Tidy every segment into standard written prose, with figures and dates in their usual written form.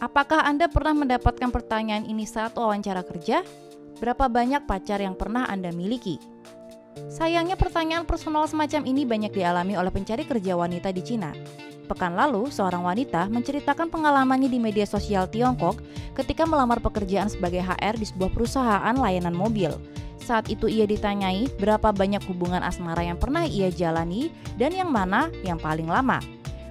Apakah Anda pernah mendapatkan pertanyaan ini saat wawancara kerja? Berapa banyak pacar yang pernah Anda miliki? Sayangnya pertanyaan personal semacam ini banyak dialami oleh pencari kerja wanita di Cina. Pekan lalu, seorang wanita menceritakan pengalamannya di media sosial Tiongkok ketika melamar pekerjaan sebagai HR di sebuah perusahaan layanan mobil. Saat itu ia ditanyai berapa banyak hubungan asmara yang pernah ia jalani dan yang mana yang paling lama.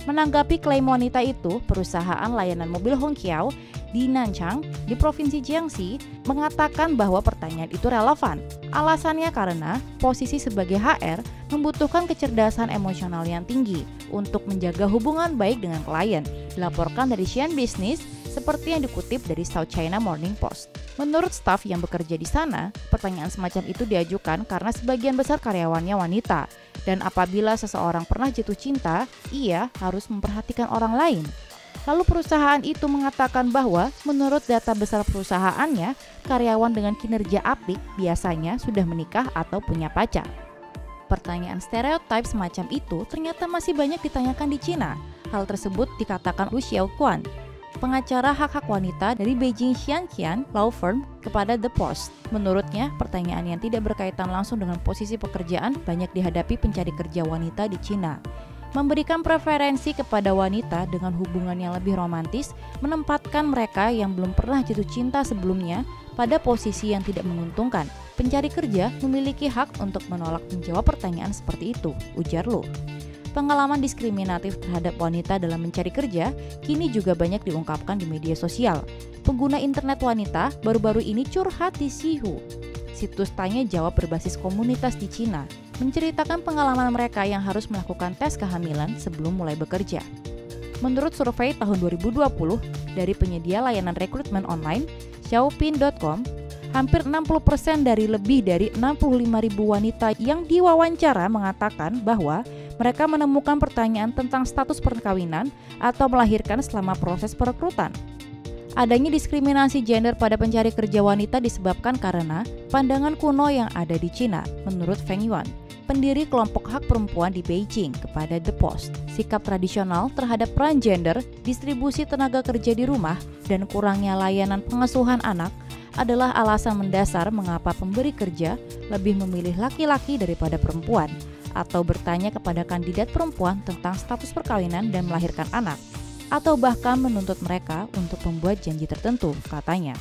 Menanggapi klaim wanita itu, perusahaan layanan mobil Hongqiao di Nanchang di Provinsi Jiangxi mengatakan bahwa pertanyaan itu relevan. Alasannya karena posisi sebagai HR membutuhkan kecerdasan emosional yang tinggi untuk menjaga hubungan baik dengan klien, dilaporkan dari Xian Business seperti yang dikutip dari South China Morning Post. Menurut staf yang bekerja di sana, pertanyaan semacam itu diajukan karena sebagian besar karyawannya wanita, dan apabila seseorang pernah jatuh cinta, ia harus memperhatikan orang lain. Lalu perusahaan itu mengatakan bahwa menurut data besar perusahaannya, karyawan dengan kinerja apik biasanya sudah menikah atau punya pacar. Pertanyaan stereotip semacam itu ternyata masih banyak ditanyakan di Cina. Hal tersebut dikatakan Lu Xiaoquan, pengacara hak-hak wanita dari Beijing Xiangqian Law Firm, kepada The Post. Menurutnya, pertanyaan yang tidak berkaitan langsung dengan posisi pekerjaan banyak dihadapi pencari kerja wanita di Cina. Memberikan preferensi kepada wanita dengan hubungan yang lebih romantis, menempatkan mereka yang belum pernah jatuh cinta sebelumnya pada posisi yang tidak menguntungkan. Pencari kerja memiliki hak untuk menolak menjawab pertanyaan seperti itu, ujar Lu. Pengalaman diskriminatif terhadap wanita dalam mencari kerja kini juga banyak diungkapkan di media sosial. Pengguna internet wanita baru-baru ini curhat di Sihu, situs tanya jawab berbasis komunitas di Cina, menceritakan pengalaman mereka yang harus melakukan tes kehamilan sebelum mulai bekerja. Menurut survei tahun 2020 dari penyedia layanan rekrutmen online Xiaopin.com, hampir 60% dari lebih dari 65.000 wanita yang diwawancara mengatakan bahwa mereka menemukan pertanyaan tentang status perkawinan atau melahirkan selama proses perekrutan. Adanya diskriminasi gender pada pencari kerja wanita disebabkan karena pandangan kuno yang ada di Cina, menurut Feng Yuan, pendiri kelompok hak perempuan di Beijing, kepada The Post. Sikap tradisional terhadap peran gender, distribusi tenaga kerja di rumah, dan kurangnya layanan pengasuhan anak adalah alasan mendasar mengapa pemberi kerja lebih memilih laki-laki daripada perempuan, atau bertanya kepada kandidat perempuan tentang status perkawinan dan melahirkan anak, atau bahkan menuntut mereka untuk membuat janji tertentu, katanya.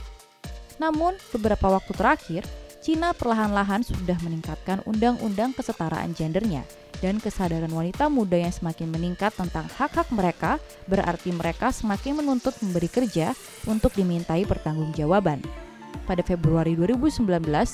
Namun, beberapa waktu terakhir, Cina perlahan-lahan sudah meningkatkan undang-undang kesetaraan gendernya, dan kesadaran wanita muda yang semakin meningkat tentang hak-hak mereka berarti mereka semakin menuntut memberi kerja untuk dimintai pertanggungjawaban. Pada Februari 2019, 9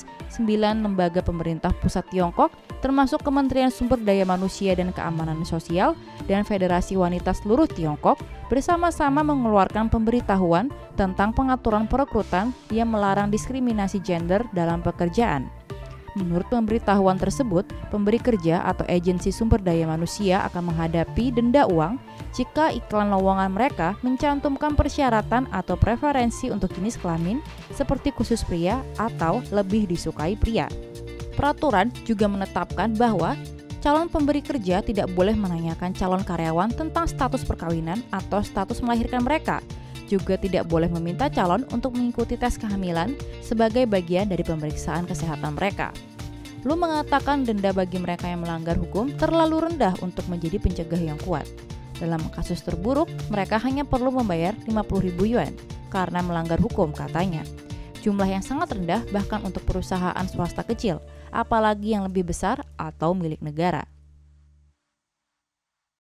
lembaga pemerintah pusat Tiongkok, termasuk Kementerian Sumber Daya Manusia dan Keamanan Sosial dan Federasi Wanita Seluruh Tiongkok, bersama-sama mengeluarkan pemberitahuan tentang pengaturan perekrutan yang melarang diskriminasi gender dalam pekerjaan. Menurut pemberitahuan tersebut, pemberi kerja atau agensi sumber daya manusia akan menghadapi denda uang jika iklan lowongan mereka mencantumkan persyaratan atau preferensi untuk jenis kelamin seperti khusus pria atau lebih disukai pria. Peraturan juga menetapkan bahwa calon pemberi kerja tidak boleh menanyakan calon karyawan tentang status perkawinan atau status melahirkan mereka. Juga tidak boleh meminta calon untuk mengikuti tes kehamilan sebagai bagian dari pemeriksaan kesehatan mereka. Lu mengatakan denda bagi mereka yang melanggar hukum terlalu rendah untuk menjadi pencegah yang kuat. Dalam kasus terburuk, mereka hanya perlu membayar 50.000 yuan karena melanggar hukum, katanya. Jumlah yang sangat rendah bahkan untuk perusahaan swasta kecil, apalagi yang lebih besar atau milik negara.